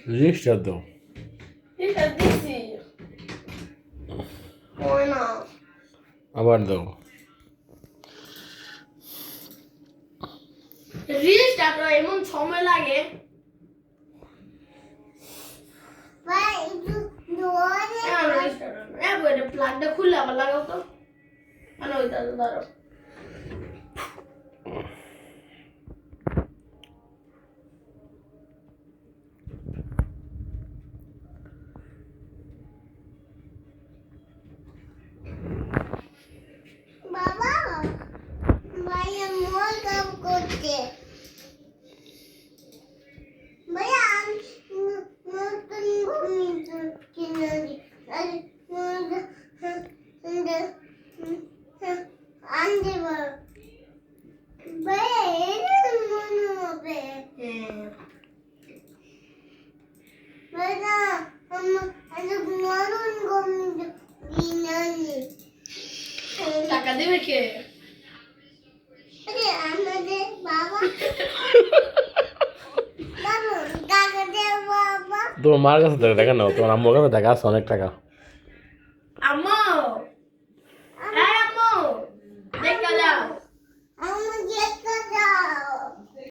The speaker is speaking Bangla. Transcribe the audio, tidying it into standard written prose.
জিনিসটা তো এটা দিছি হয় না আবার দাও রিস্টার্ট হয় এমন সময় লাগে প্লাগটা খুললে আবার লাগাও তো মানে ওইটা ধরো বাবা ভাইয়া মোর কাম করছে ভাইয়া নতুন ঘুম কিনে আনতে ভাইয়া এটা মনে হবে ভাইয়া আমার নতুন ঘুম কিনে টাকা দেবে কে আমাদের বাবা বাবা টাকা দে বাবা তোমার মার কাছে দেখা নাও তোমার আম্মুর কাছে দেখা আছে অনেক টাকা আম্মু